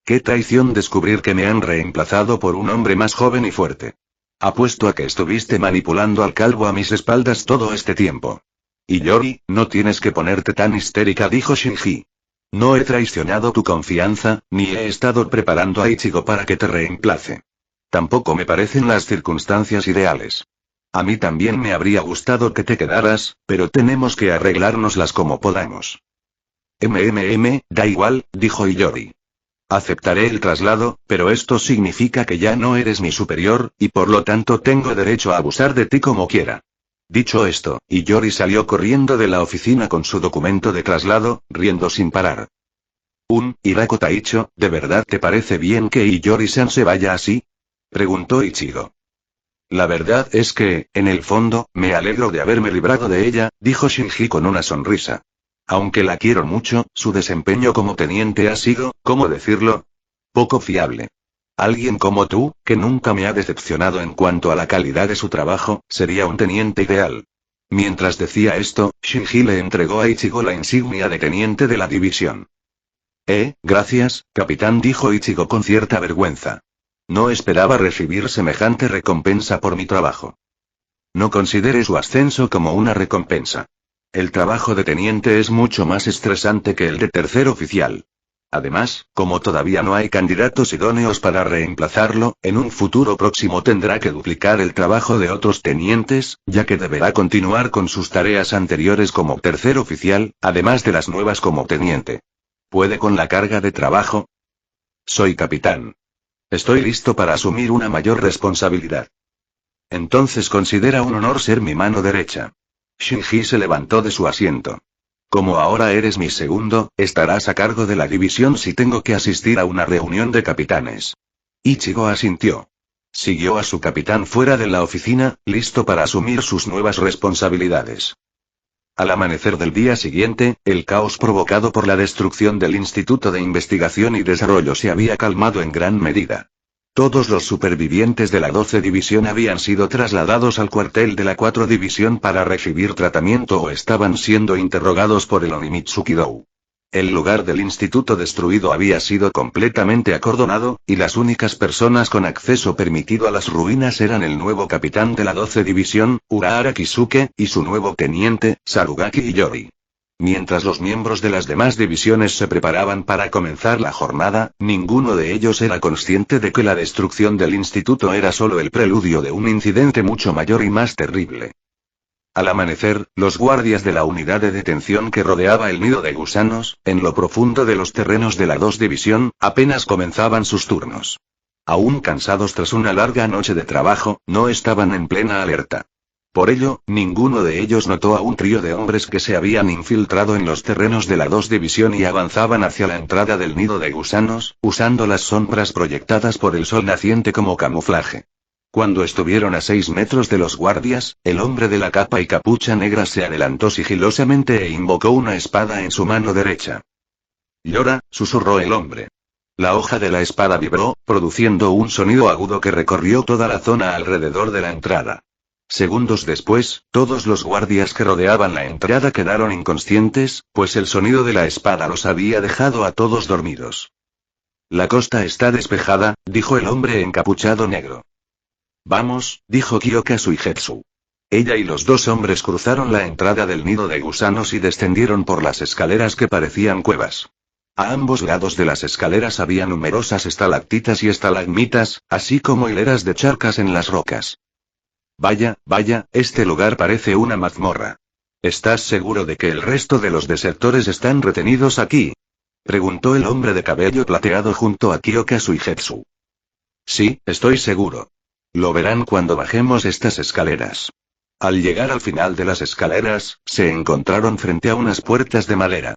Qué traición descubrir que me han reemplazado por un hombre más joven y fuerte. Apuesto a que estuviste manipulando al calvo a mis espaldas todo este tiempo. Iyori, no tienes que ponerte tan histérica, dijo Shinji. No he traicionado tu confianza, ni he estado preparando a Ichigo para que te reemplace. Tampoco me parecen las circunstancias ideales. A mí también me habría gustado que te quedaras, pero tenemos que arreglárnoslas como podamos. Da igual, dijo Iyori. Aceptaré el traslado, pero esto significa que ya no eres mi superior, y por lo tanto tengo derecho a abusar de ti como quiera. Dicho esto, Iyori salió corriendo de la oficina con su documento de traslado, riendo sin parar. Hirako Taicho, ¿de verdad te parece bien que Iyori-san se vaya así? Preguntó Ichigo. La verdad es que, en el fondo, me alegro de haberme librado de ella, dijo Shinji con una sonrisa. Aunque la quiero mucho, su desempeño como teniente ha sido, ¿cómo decirlo? Poco fiable. Alguien como tú, que nunca me ha decepcionado en cuanto a la calidad de su trabajo, sería un teniente ideal. Mientras decía esto, Shinji le entregó a Ichigo la insignia de teniente de la división. Gracias, capitán, dijo Ichigo con cierta vergüenza. No esperaba recibir semejante recompensa por mi trabajo. No considere su ascenso como una recompensa. El trabajo de teniente es mucho más estresante que el de tercer oficial. Además, como todavía no hay candidatos idóneos para reemplazarlo, en un futuro próximo tendrá que duplicar el trabajo de otros tenientes, ya que deberá continuar con sus tareas anteriores como tercer oficial, además de las nuevas como teniente. ¿Puede con la carga de trabajo? Soy capitán. Estoy listo para asumir una mayor responsabilidad. Entonces considera un honor ser mi mano derecha. Shinji se levantó de su asiento. Como ahora eres mi segundo, estarás a cargo de la división si tengo que asistir a una reunión de capitanes. Ichigo asintió. Siguió a su capitán fuera de la oficina, listo para asumir sus nuevas responsabilidades. Al amanecer del día siguiente, el caos provocado por la destrucción del Instituto de Investigación y Desarrollo se había calmado en gran medida. Todos los supervivientes de la 12 División habían sido trasladados al cuartel de la 4 División para recibir tratamiento o estaban siendo interrogados por el Onimitsuki-dou. El lugar del instituto destruido había sido completamente acordonado, y las únicas personas con acceso permitido a las ruinas eran el nuevo capitán de la 12 División, Urahara Kisuke, y su nuevo teniente, Sarugaki Iyori. Mientras los miembros de las demás divisiones se preparaban para comenzar la jornada, ninguno de ellos era consciente de que la destrucción del instituto era solo el preludio de un incidente mucho mayor y más terrible. Al amanecer, los guardias de la unidad de detención que rodeaba el nido de gusanos, en lo profundo de los terrenos de la 2 División, apenas comenzaban sus turnos. Aún cansados tras una larga noche de trabajo, no estaban en plena alerta. Por ello, ninguno de ellos notó a un trío de hombres que se habían infiltrado en los terrenos de la 2 División y avanzaban hacia la entrada del nido de gusanos, usando las sombras proyectadas por el sol naciente como camuflaje. Cuando estuvieron a 6 metros de los guardias, el hombre de la capa y capucha negra se adelantó sigilosamente e invocó una espada en su mano derecha. «Llora», susurró el hombre. La hoja de la espada vibró, produciendo un sonido agudo que recorrió toda la zona alrededor de la entrada. Segundos después, todos los guardias que rodeaban la entrada quedaron inconscientes, pues el sonido de la espada los había dejado a todos dormidos. La costa está despejada, dijo el hombre encapuchado negro. Vamos, dijo Kyoka Suigetsu. Ella y los dos hombres cruzaron la entrada del nido de gusanos y descendieron por las escaleras que parecían cuevas. A ambos lados de las escaleras había numerosas estalactitas y estalagmitas, así como hileras de charcas en las rocas. Vaya, vaya, este lugar parece una mazmorra. ¿Estás seguro de que el resto de los desertores están retenidos aquí?, preguntó el hombre de cabello plateado junto a Kyoka Suigetsu. Sí, estoy seguro. Lo verán cuando bajemos estas escaleras. Al llegar al final de las escaleras, se encontraron frente a unas puertas de madera.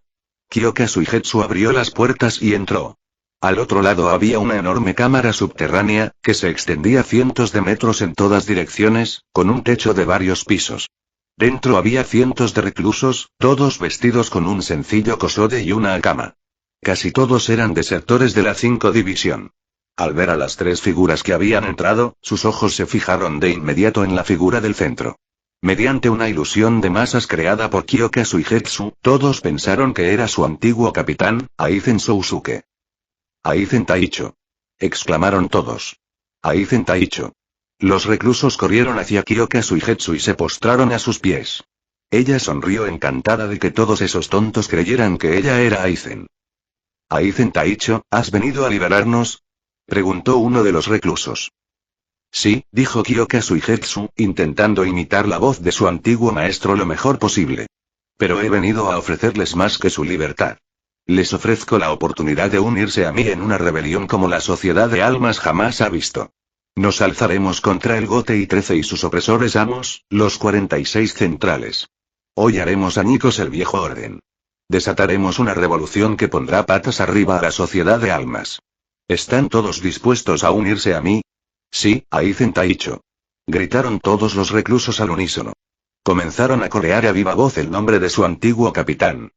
Kyoka Suigetsu abrió las puertas y entró. Al otro lado había una enorme cámara subterránea, que se extendía cientos de metros en todas direcciones, con un techo de varios pisos. Dentro había cientos de reclusos, todos vestidos con un sencillo kosode y una hakama. Casi todos eran desertores de la 5 División. Al ver a las tres figuras que habían entrado, sus ojos se fijaron de inmediato en la figura del centro. Mediante una ilusión de masas creada por Kyoka Suigetsu, todos pensaron que era su antiguo capitán, Aizen Sousuke. «Aizen Taicho», exclamaron todos. «Aizen Taicho». Los reclusos corrieron hacia Kyoka Suigetsu y se postraron a sus pies. Ella sonrió encantada de que todos esos tontos creyeran que ella era Aizen. «Aizen Taicho, ¿has venido a liberarnos?», preguntó uno de los reclusos. Sí, dijo Kyoka Suigetsu, intentando imitar la voz de su antiguo maestro lo mejor posible. Pero he venido a ofrecerles más que su libertad. Les ofrezco la oportunidad de unirse a mí en una rebelión como la Sociedad de Almas jamás ha visto. Nos alzaremos contra el Gote y 13 y sus opresores amos, los 46 centrales. Hoy haremos añicos el viejo orden. Desataremos una revolución que pondrá patas arriba a la Sociedad de Almas. ¿Están todos dispuestos a unirse a mí? Sí, Aizen Taicho. Gritaron todos los reclusos al unísono. Comenzaron a corear a viva voz el nombre de su antiguo capitán.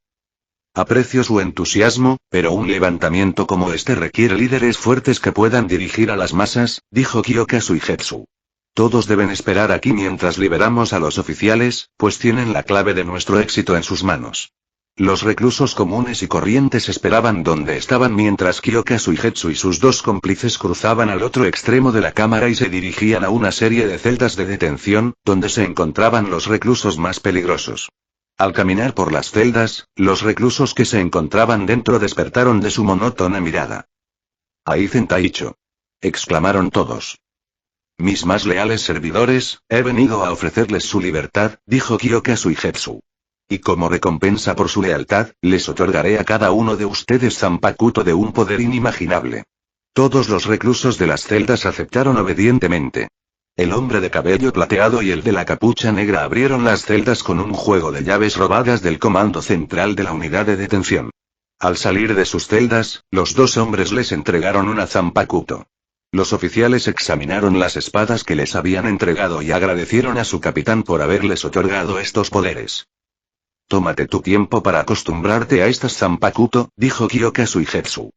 Aprecio su entusiasmo, pero un levantamiento como este requiere líderes fuertes que puedan dirigir a las masas, dijo Kyoka Suigetsu. Todos deben esperar aquí mientras liberamos a los oficiales, pues tienen la clave de nuestro éxito en sus manos. Los reclusos comunes y corrientes esperaban donde estaban mientras Kyoka Suigetsu y sus dos cómplices cruzaban al otro extremo de la cámara y se dirigían a una serie de celdas de detención, donde se encontraban los reclusos más peligrosos. Al caminar por las celdas, los reclusos que se encontraban dentro despertaron de su monótona mirada. «Aizen Taicho», exclamaron todos. «Mis más leales servidores, he venido a ofrecerles su libertad», dijo Kyoka Suigetsu. «Y como recompensa por su lealtad, les otorgaré a cada uno de ustedes Zanpakuto de un poder inimaginable». Todos los reclusos de las celdas aceptaron obedientemente. El hombre de cabello plateado y el de la capucha negra abrieron las celdas con un juego de llaves robadas del comando central de la unidad de detención. Al salir de sus celdas, los dos hombres les entregaron una Zanpakuto. Los oficiales examinaron las espadas que les habían entregado y agradecieron a su capitán por haberles otorgado estos poderes. «Tómate tu tiempo para acostumbrarte a estas Zanpakuto», dijo Kyoka Suigetsu.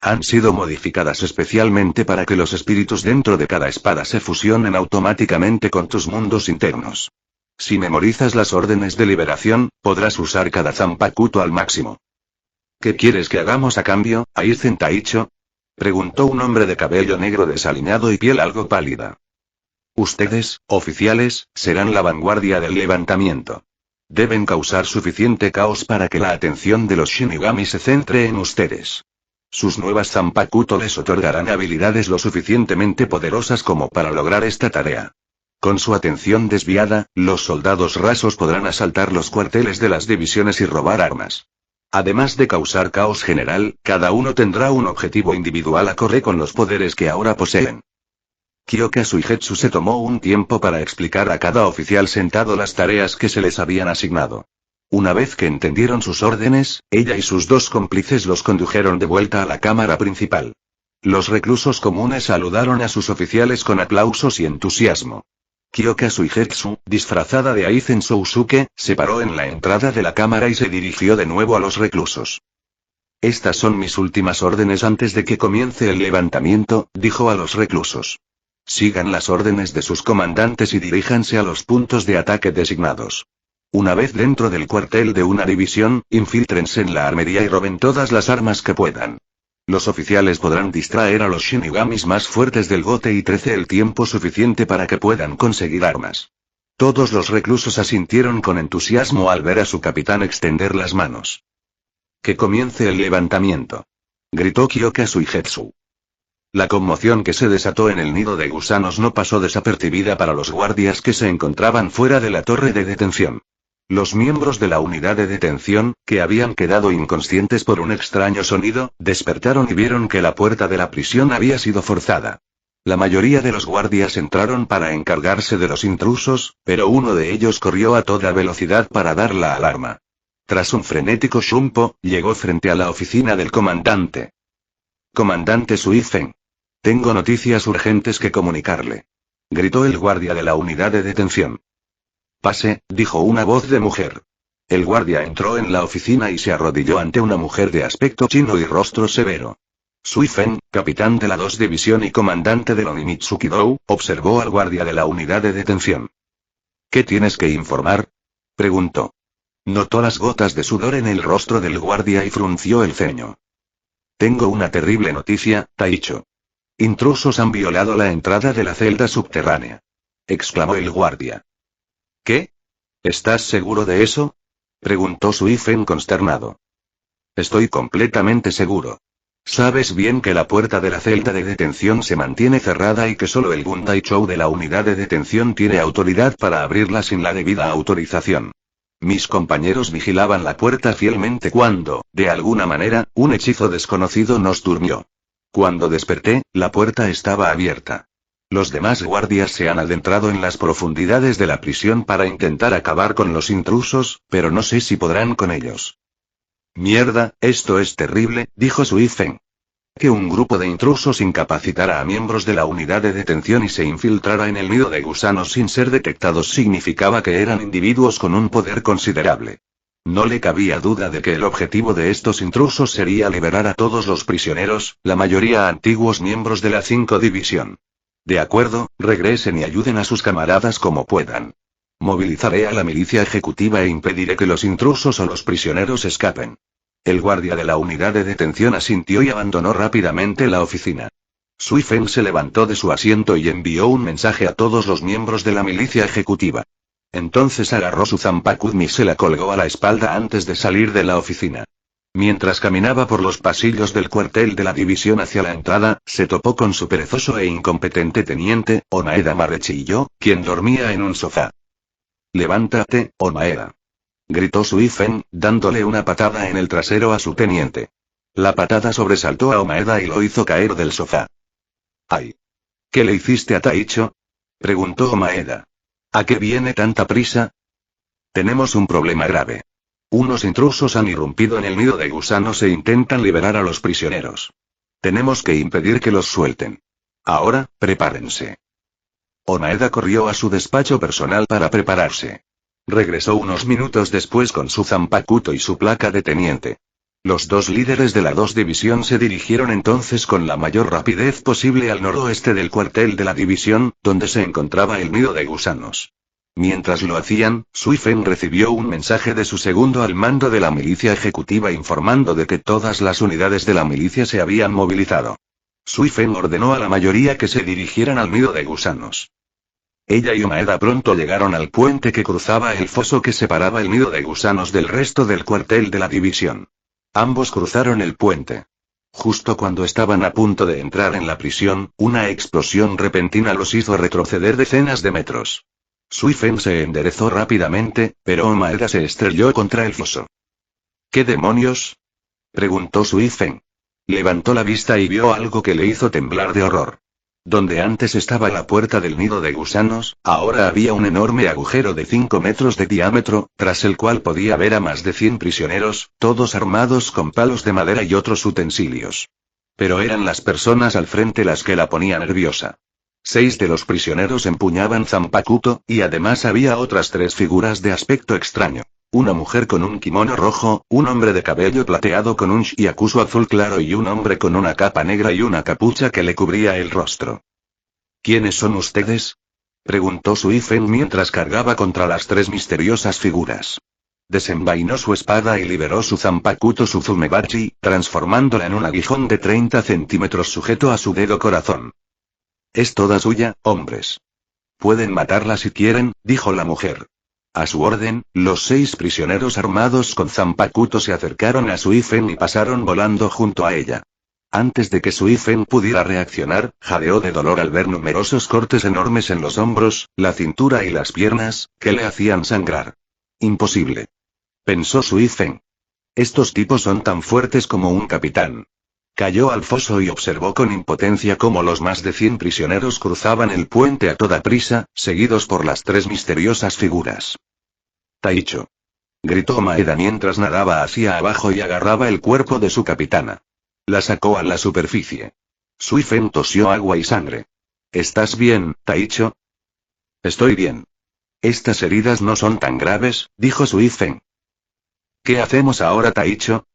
Han sido modificadas especialmente para que los espíritus dentro de cada espada se fusionen automáticamente con tus mundos internos. Si memorizas las órdenes de liberación, podrás usar cada Zanpakuto al máximo. ¿Qué quieres que hagamos a cambio, Aizen Taicho?, preguntó un hombre de cabello negro desaliñado y piel algo pálida. Ustedes, oficiales, serán la vanguardia del levantamiento. Deben causar suficiente caos para que la atención de los Shinigami se centre en ustedes. Sus nuevas Zanpakuto les otorgarán habilidades lo suficientemente poderosas como para lograr esta tarea. Con su atención desviada, los soldados rasos podrán asaltar los cuarteles de las divisiones y robar armas. Además de causar caos general, cada uno tendrá un objetivo individual acorde con los poderes que ahora poseen. Kyoka Suigetsu se tomó un tiempo para explicar a cada oficial sentado las tareas que se les habían asignado. Una vez que entendieron sus órdenes, ella y sus dos cómplices los condujeron de vuelta a la cámara principal. Los reclusos comunes saludaron a sus oficiales con aplausos y entusiasmo. Kyoka Suigetsu, disfrazada de Aizen Sousuke, se paró en la entrada de la cámara y se dirigió de nuevo a los reclusos. Estas son mis últimas órdenes antes de que comience el levantamiento, dijo a los reclusos. Sigan las órdenes de sus comandantes y diríjanse a los puntos de ataque designados. Una vez dentro del cuartel de una división, infíltrense en la armería y roben todas las armas que puedan. Los oficiales podrán distraer a los shinigamis más fuertes del Gote y 13 el tiempo suficiente para que puedan conseguir armas. Todos los reclusos asintieron con entusiasmo al ver a su capitán extender las manos. Que comience el levantamiento, gritó Kyoka Suigetsu. La conmoción que se desató en el nido de gusanos no pasó desapercibida para los guardias que se encontraban fuera de la torre de detención. Los miembros de la unidad de detención, que habían quedado inconscientes por un extraño sonido, despertaron y vieron que la puerta de la prisión había sido forzada. La mayoría de los guardias entraron para encargarse de los intrusos, pero uno de ellos corrió a toda velocidad para dar la alarma. Tras un frenético shumpo, llegó frente a la oficina del comandante. Comandante Suifen. Tengo noticias urgentes que comunicarle. Gritó el guardia de la unidad de detención. Pase, dijo una voz de mujer. El guardia entró en la oficina y se arrodilló ante una mujer de aspecto chino y rostro severo. Suifen, capitán de la 2 División y comandante del Onimitsuki-dou, observó al guardia de la unidad de detención. ¿Qué tienes que informar? Preguntó. Notó las gotas de sudor en el rostro del guardia y frunció el ceño. Tengo una terrible noticia, Taicho. Intrusos han violado la entrada de la celda subterránea. Exclamó el guardia. ¿Qué? ¿Estás seguro de eso? Preguntó Suifen consternado. Estoy completamente seguro. Sabes bien que la puerta de la celda de detención se mantiene cerrada y que solo el Gundaichou de la unidad de detención tiene autoridad para abrirla sin la debida autorización. Mis compañeros vigilaban la puerta fielmente cuando, de alguna manera, un hechizo desconocido nos durmió. Cuando desperté, la puerta estaba abierta. Los demás guardias se han adentrado en las profundidades de la prisión para intentar acabar con los intrusos, pero no sé si podrán con ellos. Mierda, esto es terrible, dijo Suifen. Que un grupo de intrusos incapacitara a miembros de la unidad de detención y se infiltrara en el nido de gusanos sin ser detectados significaba que eran individuos con un poder considerable. No le cabía duda de que el objetivo de estos intrusos sería liberar a todos los prisioneros, la mayoría antiguos miembros de la 5 División. De acuerdo, regresen y ayuden a sus camaradas como puedan. Movilizaré a la milicia ejecutiva e impediré que los intrusos o los prisioneros escapen. El guardia de la unidad de detención asintió y abandonó rápidamente la oficina. Suifen se levantó de su asiento y envió un mensaje a todos los miembros de la milicia ejecutiva. Entonces agarró su zanpakudmi y se la colgó a la espalda antes de salir de la oficina. Mientras caminaba por los pasillos del cuartel de la división hacia la entrada, se topó con su perezoso e incompetente teniente, Omaeda Marechillo, quien dormía en un sofá. «Levántate, Omaeda», gritó Suifen, dándole una patada en el trasero a su teniente. La patada sobresaltó a Omaeda y lo hizo caer del sofá. «¡Ay! ¿Qué le hiciste a Taicho?», preguntó Omaeda. «¿A qué viene tanta prisa?» «Tenemos un problema grave. Unos intrusos han irrumpido en el nido de gusanos e intentan liberar a los prisioneros. Tenemos que impedir que los suelten. Ahora, prepárense». Omaeda corrió a su despacho personal para prepararse. Regresó unos minutos después con su zanpakuto y su placa de teniente. Los dos líderes de la 2 División se dirigieron entonces con la mayor rapidez posible al noroeste del cuartel de la división, donde se encontraba el nido de gusanos. Mientras lo hacían, Suifen recibió un mensaje de su segundo al mando de la milicia ejecutiva informando de que todas las unidades de la milicia se habían movilizado. Suifen ordenó a la mayoría que se dirigieran al nido de gusanos. Ella y Omaeda pronto llegaron al puente que cruzaba el foso que separaba el nido de gusanos del resto del cuartel de la división. Ambos cruzaron el puente. Justo cuando estaban a punto de entrar en la prisión, una explosión repentina los hizo retroceder decenas de metros. Suifen se enderezó rápidamente, pero Omaeda se estrelló contra el foso. ¿Qué demonios?, preguntó Suifen. Levantó la vista y vio algo que le hizo temblar de horror. Donde antes estaba la puerta del nido de gusanos, ahora había un enorme agujero de 5 metros de diámetro, tras el cual podía ver a más de 100 prisioneros, todos armados con palos de madera y otros utensilios. Pero eran las personas al frente las que la ponía nerviosa. 6 de los prisioneros empuñaban zanpakuto, y además había otras 3 figuras de aspecto extraño. Una mujer con un kimono rojo, un hombre de cabello plateado con un shiakusu azul claro y un hombre con una capa negra y una capucha que le cubría el rostro. ¿Quiénes son ustedes?, preguntó Sui Feng mientras cargaba contra las tres misteriosas figuras. Desenvainó su espada y liberó su Zanpakuto Suzumebachi, transformándola en un aguijón de 30 centímetros sujeto a su dedo corazón. Es toda suya, hombres. Pueden matarla si quieren, dijo la mujer. A su orden, los 6 prisioneros armados con Zanpakuto se acercaron a Sui Feng y pasaron volando junto a ella. Antes de que Sui Feng pudiera reaccionar, jadeó de dolor al ver numerosos cortes enormes en los hombros, la cintura y las piernas, que le hacían sangrar. Imposible, pensó Sui Feng. Estos tipos son tan fuertes como un capitán. Cayó al foso y observó con impotencia cómo los más de 100 prisioneros cruzaban el puente a toda prisa, seguidos por las 3 misteriosas figuras. Taicho, gritó Maeda mientras nadaba hacia abajo y agarraba el cuerpo de su capitana. La sacó a la superficie. Sui Feng tosió agua y sangre. ¿Estás bien, Taicho? Estoy bien. Estas heridas no son tan graves, dijo Sui Feng. ¿Qué hacemos ahora, Taicho?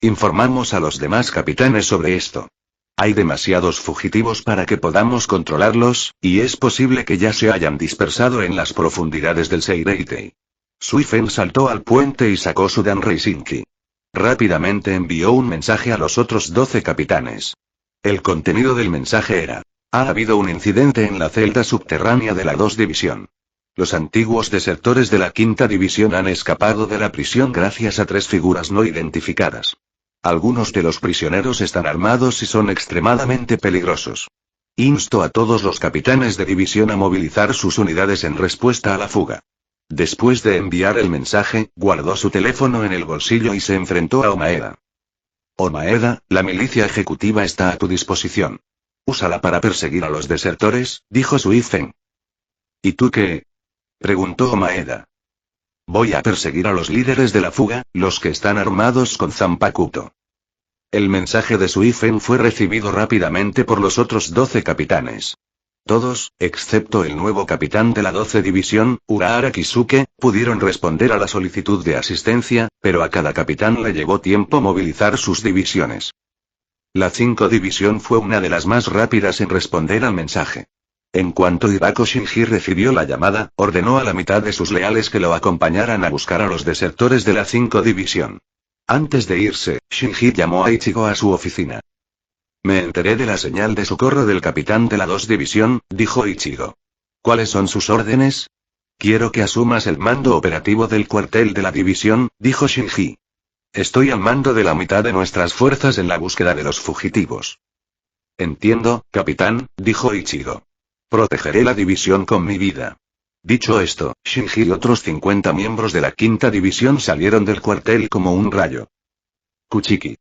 Informamos a los demás capitanes sobre esto. Hay demasiados fugitivos para que podamos controlarlos, y es posible que ya se hayan dispersado en las profundidades del Seireitei. Sui Feng saltó al puente y sacó su Danreisinki. Rápidamente envió un mensaje a los otros 12 capitanes. El contenido del mensaje era: ha habido un incidente en la celda subterránea de la 2 División. Los antiguos desertores de la 5ª División han escapado de la prisión gracias a 3 figuras no identificadas. Algunos de los prisioneros están armados y son extremadamente peligrosos. Insto a todos los capitanes de división a movilizar sus unidades en respuesta a la fuga. Después de enviar el mensaje, guardó su teléfono en el bolsillo y se enfrentó a Omaeda. Omaeda, la milicia ejecutiva está a tu disposición. Úsala para perseguir a los desertores, dijo Sui Feng. ¿Y tú qué?, preguntó Omaeda. Voy a perseguir a los líderes de la fuga, los que están armados con Zanpakuto. El mensaje de Sui Feng fue recibido rápidamente por los otros 12 capitanes. Todos, excepto el nuevo capitán de la 12 División, Urahara Kisuke, pudieron responder a la solicitud de asistencia, pero a cada capitán le llevó tiempo movilizar sus divisiones. La 5 División fue una de las más rápidas en responder al mensaje. En cuanto Ibako Shinji recibió la llamada, ordenó a la mitad de sus leales que lo acompañaran a buscar a los desertores de la 5 División. Antes de irse, Shinji llamó a Ichigo a su oficina. Me enteré de la señal de socorro del capitán de la 2 División, dijo Ichigo. ¿Cuáles son sus órdenes? Quiero que asumas el mando operativo del cuartel de la división, dijo Shinji. Estoy al mando de la mitad de nuestras fuerzas en la búsqueda de los fugitivos. Entiendo, capitán, dijo Ichigo. Protegeré la división con mi vida. Dicho esto, Shinji y otros 50 miembros de la 5ª División salieron del cuartel como un rayo. Kuchiki,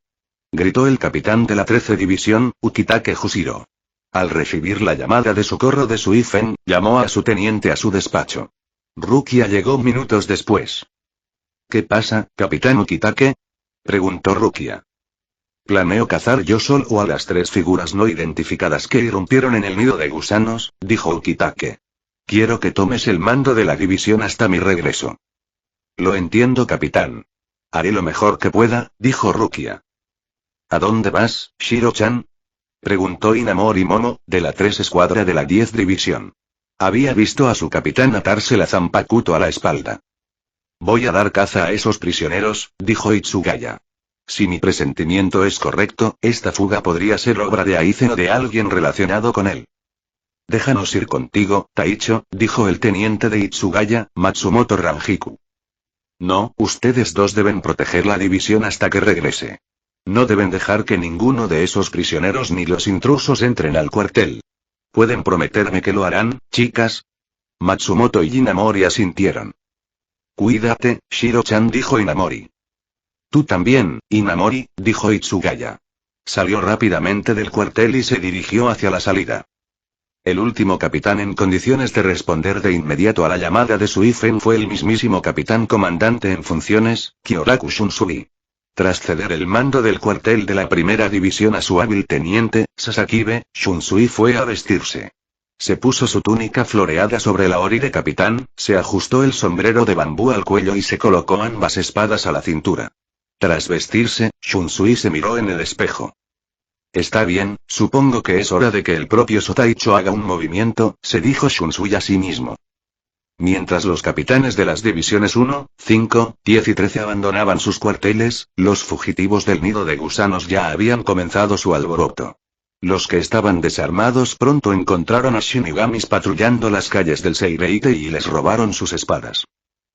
gritó el capitán de la 13 División, Ukitake Jushiro. Al recibir la llamada de socorro de Sui Feng, llamó a su teniente a su despacho. Rukia llegó minutos después. ¿Qué pasa, capitán Ukitake?, preguntó Rukia. Planeo cazar yo solo a las 3 figuras no identificadas que irrumpieron en el nido de gusanos, dijo Ukitake. Quiero que tomes el mando de la división hasta mi regreso. Lo entiendo, capitán. Haré lo mejor que pueda, dijo Rukia. ¿A dónde vas, Shiro-chan?, preguntó Inamori Momo, de la 3 Escuadra de la 10 División. Había visto a su capitán atarse la Zanpakuto a la espalda. Voy a dar caza a esos prisioneros, dijo Itsugaya. Si mi presentimiento es correcto, esta fuga podría ser obra de Aizen o de alguien relacionado con él. Déjanos ir contigo, Taicho, dijo el teniente de Itsugaya, Matsumoto Ranjiku. No, ustedes dos deben proteger la división hasta que regrese. No deben dejar que ninguno de esos prisioneros ni los intrusos entren al cuartel. ¿Pueden prometerme que lo harán, chicas? Matsumoto y Inamori asintieron. Cuídate, Shiro-chan, dijo Inamori. Tú también, Inamori, dijo Itsugaya. Salió rápidamente del cuartel y se dirigió hacia la salida. El último capitán en condiciones de responder de inmediato a la llamada de Sui Feng fue el mismísimo capitán comandante en funciones, Kyoraku Shunsui. Tras ceder el mando del cuartel de la 1ª División a su hábil teniente, Sasakibe, Shunsui fue a vestirse. Se puso su túnica floreada sobre la Ori de capitán, se ajustó el sombrero de bambú al cuello y se colocó ambas espadas a la cintura. Tras vestirse, Shunsui se miró en el espejo. Está bien, supongo que es hora de que el propio Sotaicho haga un movimiento, se dijo Shunsui a sí mismo. Mientras los capitanes de las divisiones 1, 5, 10 y 13 abandonaban sus cuarteles, los fugitivos del nido de gusanos ya habían comenzado su alboroto. Los que estaban desarmados pronto encontraron a shinigamis patrullando las calles del Seireite y les robaron sus espadas.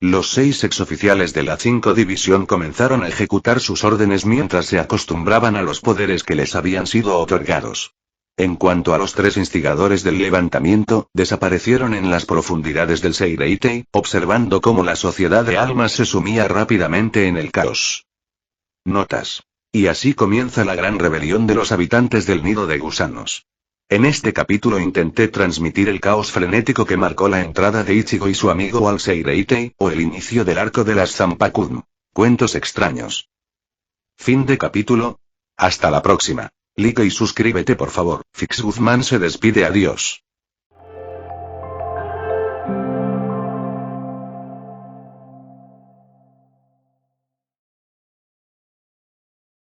Los 6 exoficiales de la 5 división comenzaron a ejecutar sus órdenes mientras se acostumbraban a los poderes que les habían sido otorgados. En cuanto a los 3 instigadores del levantamiento, desaparecieron en las profundidades del Seireite, observando cómo la sociedad de almas se sumía rápidamente en el caos. Notas. Y así comienza la gran rebelión de los habitantes del nido de gusanos. En este capítulo intenté transmitir el caos frenético que marcó la entrada de Ichigo y su amigo al Seireite, o el inicio del arco de las Zanpakuno. Cuentos extraños. Fin de capítulo. Hasta la próxima. Like y suscríbete por favor. Fix Guzmán se despide, adiós.